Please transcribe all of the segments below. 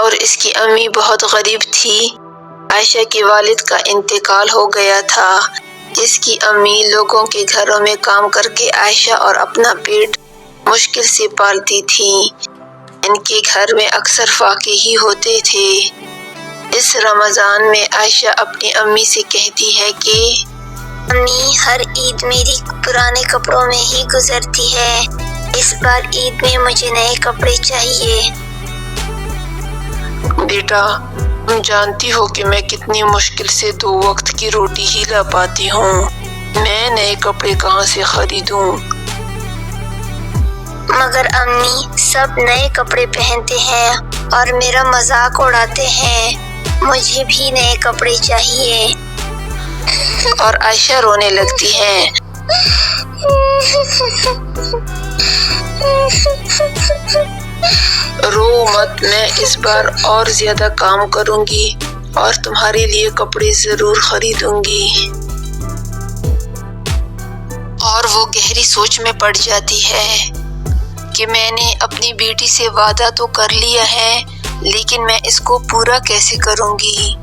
اور اس کی امی بہت غریب تھی۔ عائشہ کے والد کا انتقال ہو گیا تھا۔ اس کی امی لوگوں کے گھروں میں کام کر کے عائشہ اور اپنا پیٹ مشکل سے پالتی تھی۔ ان کے گھر میں اکثر فاقے ہی ہوتے تھے۔ اس رمضان میں عائشہ اپنی امی سے کہتی ہے کہ امی، ہر عید میری پرانے کپڑوں میں ہی گزرتی ہے۔ اس بار عید میں مجھے نئے کپڑے چاہیے۔ بیٹا، تم جانتی ہو کہ میں کتنی مشکل سے 2 وقت کی روٹی ہی لا پاتی ہوں۔ میں نئے کپڑے کہاں سے خریدوں؟ مگر امی، سب نئے کپڑے پہنتے ہیں اور میرا مذاق اڑاتے ہیں۔ مجھے بھی نئے کپڑے چاہیے۔ اور عائشہ رونے لگتی ہے۔ رو مت، میں اس بار اور زیادہ کام کروں گی اور تمہارے لیے کپڑے ضرور خریدوں گی۔ اور وہ گہری سوچ میں پڑ جاتی ہے کہ میں نے اپنی بیٹی سے وعدہ تو کر لیا ہے، لیکن میں اس کو پورا کیسے کروں گی؟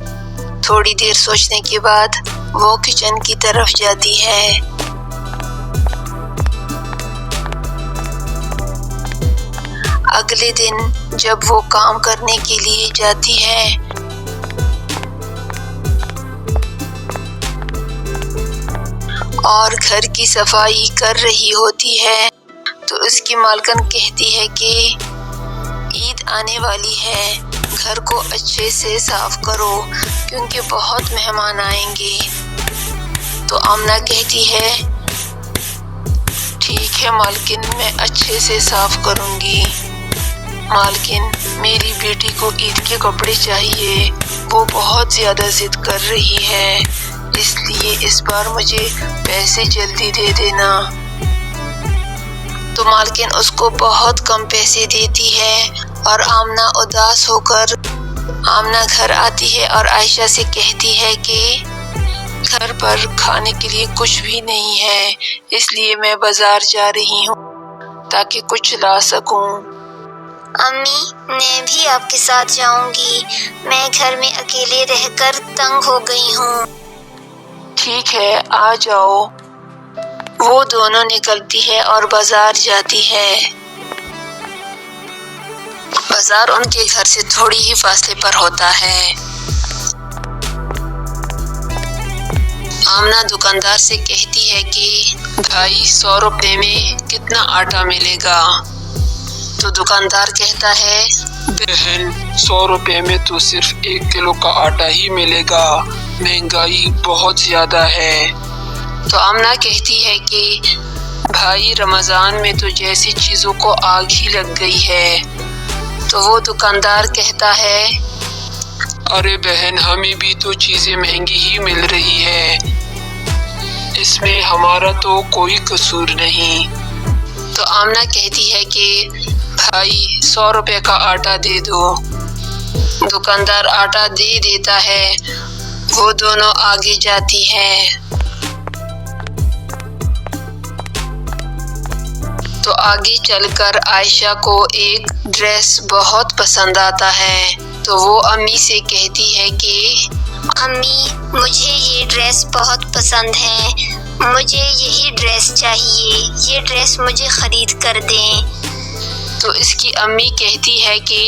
تھوڑی دیر سوچنے کے بعد وہ کچن کی طرف جاتی ہے۔ اگلے دن جب وہ کام کرنے کے لیے جاتی ہے اور گھر کی صفائی کر رہی ہوتی ہے تو اس کی مالکن کہتی ہے کہ عید آنے والی ہے، گھر کو اچھے سے صاف کرو کیونکہ بہت مہمان آئیں گے۔ تو آمنہ کہتی ہے، ٹھیک ہے مالکن، میں اچھے سے صاف کروں گی۔ مالکن، میری بیٹی کو عید کے کپڑے چاہیے، وہ بہت زیادہ ضد کر رہی ہے، اس لیے اس بار مجھے پیسے جلدی دے دینا۔ تو مالکن اس کو بہت کم پیسے دیتی ہے اور آمنہ اداس ہو کر آمنہ گھر آتی ہے اور عائشہ سے کہتی ہے کہ گھر پر کھانے کے لیے کچھ بھی نہیں ہے، اس لیے میں بازار جا رہی ہوں تاکہ کچھ لا سکوں۔ امی، میں بھی آپ کے ساتھ جاؤں گی، میں گھر میں اکیلے رہ کر تنگ ہو گئی ہوں۔ ٹھیک ہے، آ جاؤ۔ وہ دونوں نکلتی ہے اور بازار جاتی ہے۔ بازار ان کے گھر سے تھوڑی ہی فاصلے پر ہوتا ہے۔ آمنہ دکاندار سے کہتی ہے کہ بھائی، 100 روپے میں کتنا آٹا ملے گا؟ تو دکاندار کہتا ہے، بہن، 100 روپے میں تو صرف 1 کلو کا آٹا ہی ملے گا، مہنگائی بہت زیادہ ہے۔ تو آمنہ کہتی ہے کہ بھائی، رمضان میں تو جیسی چیزوں کو آگ ہی لگ گئی ہے۔ تو وہ دکاندار کہتا ہے، ارے بہن، ہمیں بھی تو چیزیں مہنگی ہی مل رہی ہے، اس میں ہمارا تو کوئی قصور نہیں۔ تو آمنہ کہتی ہے کہ بھائی، 100 روپے کا آٹا دے دو۔ دکاندار آٹا دے دیتا ہے۔ وہ دونوں آگے جاتی ہیں۔ تو آگے چل کر عائشہ کو ایک ڈریس بہت پسند آتا ہے، تو وہ امی سے کہتی ہے کہ امی، مجھے یہ ڈریس بہت پسند ہے، مجھے یہی ڈریس چاہیے، یہ ڈریس مجھے خرید کر دیں۔ تو اس کی امی کہتی ہے کہ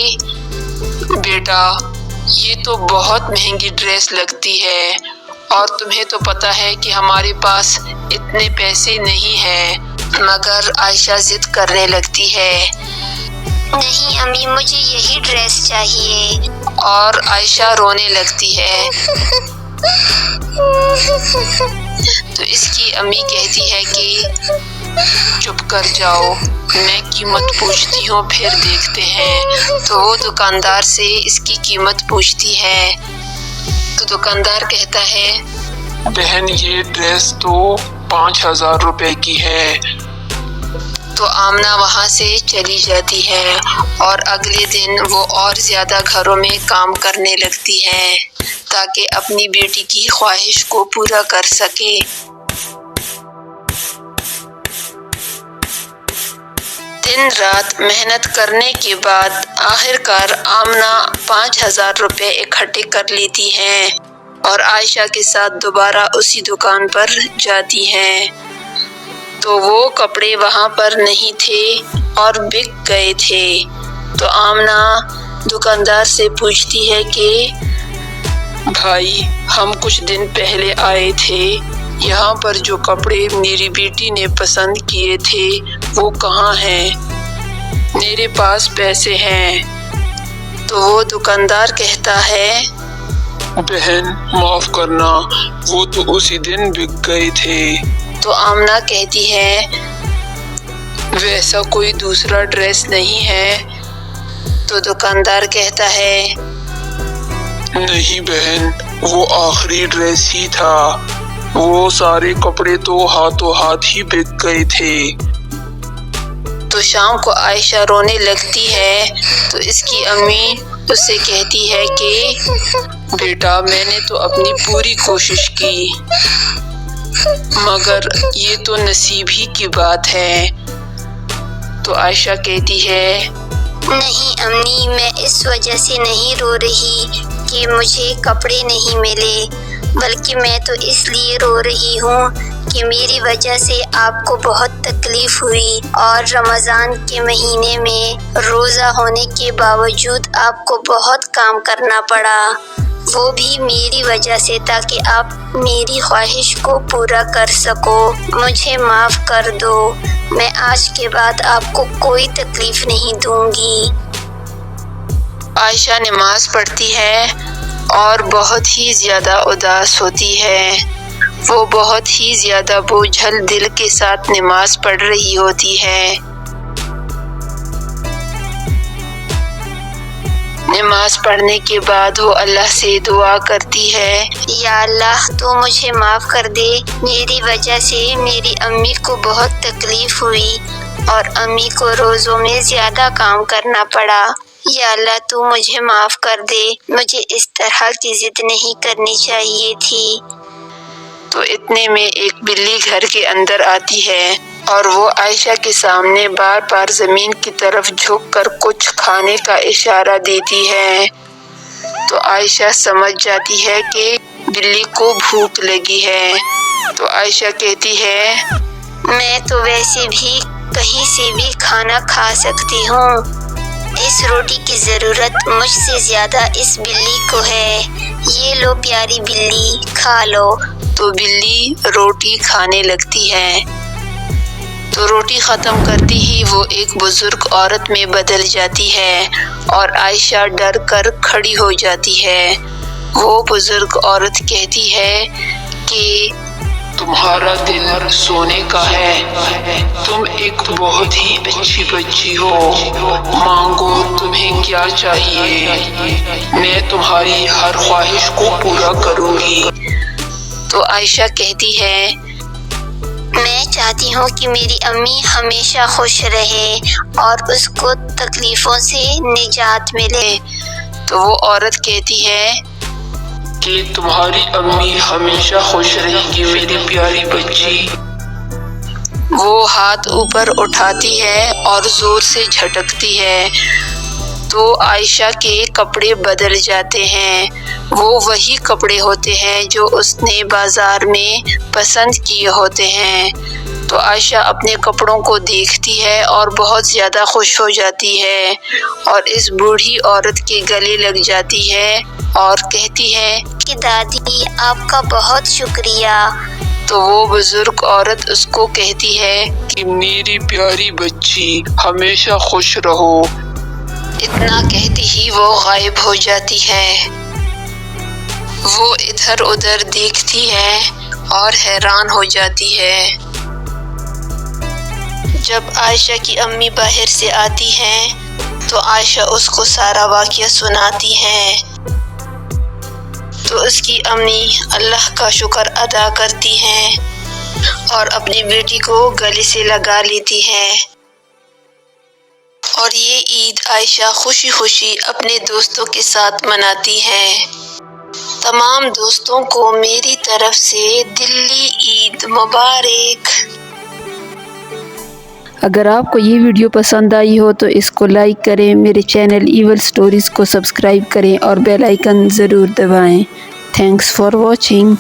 بیٹا، یہ تو بہت مہنگی ڈریس لگتی ہے اور تمہیں تو پتہ ہے کہ ہمارے پاس اتنے پیسے نہیں ہیں۔ مگر عائشہ ضد کرنے لگتی ہے، نہیں امی، مجھے یہی ڈریس چاہیے۔ اور عائشہ رونے لگتی ہے۔ تو اس کی امی کہتی ہے کہ چپ کر جاؤ، میں قیمت پوچھتی ہوں، پھر دیکھتے ہیں۔ تو وہ دکاندار سے اس کی قیمت پوچھتی ہے۔ تو دکاندار کہتا ہے، بہن، یہ ڈریس تو 5000 روپے کی ہے۔ تو آمنہ وہاں سے چلی جاتی ہے اور اگلے دن وہ اور زیادہ گھروں میں کام کرنے لگتی ہے تاکہ اپنی بیٹی کی خواہش کو پورا کر سکے۔ دن رات محنت کرنے کے بعد آخرکار آمنہ 5,000 روپے اکٹھے کر لیتی ہیں اور عائشہ کے ساتھ دوبارہ اسی دکان پر جاتی ہیں تو وہ کپڑے وہاں پر نہیں تھے اور بک گئے تھے۔ تو آمنہ دکاندار سے پوچھتی ہے کہ بھائی ہم کچھ دن پہلے آئے تھے، یہاں پر جو کپڑے میری بیٹی نے پسند کیے تھے وہ کہاں ہیں؟ میرے پاس پیسے ہیں۔ تو وہ دکاندار کہتا ہے بہن معاف کرنا، وہ تو اسی دن بک گئے تھے۔ تو آمنہ کہتی ہے ویسا کوئی دوسرا ڈریس نہیں ہے؟ تو دکاندار کہتا ہے نہیں بہن، وہ آخری ڈریس ہی تھا، وہ سارے کپڑے تو ہاتھوں ہاتھ ہی بک گئے تھے۔ تو شام کو عائشہ رونے لگتی ہے تو اس کی امی اس سے کہتی ہے کہ بیٹا میں نے تو اپنی پوری کوشش کی، مگر یہ تو نصیب ہی کی بات ہے۔ تو عائشہ کہتی ہے نہیں امی، میں اس وجہ سے نہیں رو رہی کہ مجھے کپڑے نہیں ملے، بلکہ میں تو اس لیے رو رہی ہوں کہ میری وجہ سے آپ کو بہت تکلیف ہوئی اور رمضان کے مہینے میں روزہ ہونے کے باوجود آپ کو بہت کام کرنا پڑا، وہ بھی میری وجہ سے، تاکہ آپ میری خواہش کو پورا کر سکو۔ مجھے معاف کر دو، میں آج کے بعد آپ کو کوئی تکلیف نہیں دوں گی۔ عائشہ نماز پڑھتی ہے اور بہت ہی زیادہ اداس ہوتی ہے۔ وہ بہت ہی زیادہ بوجھل دل کے ساتھ نماز پڑھ رہی ہوتی ہے۔ نماز پڑھنے کے بعد وہ اللہ سے دعا کرتی ہے یا اللہ تو مجھے معاف کر دے، میری وجہ سے میری امی کو بہت تکلیف ہوئی اور امی کو روزوں میں زیادہ کام کرنا پڑا۔ یا اللہ تو مجھے معاف کر دے، مجھے اس طرح کی ضد نہیں کرنی چاہیے تھی۔ تو اتنے میں ایک بلی گھر کے اندر آتی ہے اور وہ عائشہ کے سامنے بار بار زمین کی طرف جھک کر کچھ کھانے کا اشارہ دیتی ہے۔ تو عائشہ سمجھ جاتی ہے کہ بلی کو بھوک لگی ہے۔ تو عائشہ کہتی ہے میں تو ویسے بھی کہیں سے بھی کھانا کھا سکتی ہوں، اس روٹی کی ضرورت مجھ سے زیادہ اس بلی کو ہے، یہ لو پیاری بلی کھا لو۔ تو بلی روٹی کھانے لگتی ہے۔ تو روٹی ختم کرتی ہی وہ ایک بزرگ عورت میں بدل جاتی ہے اور عائشہ ڈر کر کھڑی ہو جاتی ہے۔ وہ بزرگ عورت کہتی ہے کہ تمہارا دل سونے کا ہے، تم ایک بہت ہی اچھی بچی ہو، مانگو تمہیں کیا چاہیے، میں تمہاری ہر خواہش کو پورا کروں گی۔ تو عائشہ کہتی ہے میں چاہتی ہوں کہ میری امی ہمیشہ خوش رہے اور اس کو تکلیفوں سے نجات ملے۔ تو وہ عورت کہتی ہے کہ تمہاری امی ہمیشہ خوش رہے گی میری پیاری بچی۔ وہ ہاتھ اوپر اٹھاتی ہے اور زور سے جھٹکتی ہے تو عائشہ کے کپڑے بدل جاتے ہیں۔ وہ وہی کپڑے ہوتے ہیں جو اس نے بازار میں پسند کیے ہوتے ہیں۔ تو عائشہ اپنے کپڑوں کو دیکھتی ہے اور بہت زیادہ خوش ہو جاتی ہے اور اس بوڑھی عورت کے گلے لگ جاتی ہے اور کہتی ہے کہ دادی آپ کا بہت شکریہ۔ تو وہ بزرگ عورت اس کو کہتی ہے کہ میری پیاری بچی ہمیشہ خوش رہو۔ اتنا کہتی ہی وہ غائب ہو جاتی ہے۔ وہ ادھر ادھر دیکھتی ہے اور حیران ہو جاتی ہے۔ جب عائشہ کی امی باہر سے آتی ہیں تو عائشہ اس کو سارا واقعہ سناتی ہے۔ تو اس کی امی اللہ کا شکر ادا کرتی ہیں اور اپنی بیٹی کو گلے سے لگا لیتی ہے۔ اور یہ عید عائشہ خوشی خوشی اپنے دوستوں کے ساتھ مناتی ہے۔ تمام دوستوں کو میری طرف سے دلی عید مبارک۔ اگر آپ کو یہ ویڈیو پسند آئی ہو تو اس کو لائک کریں، میرے چینل ایول سٹوریز کو سبسکرائب کریں اور بیل آئیکن ضرور دبائیں۔ Thanks for watching.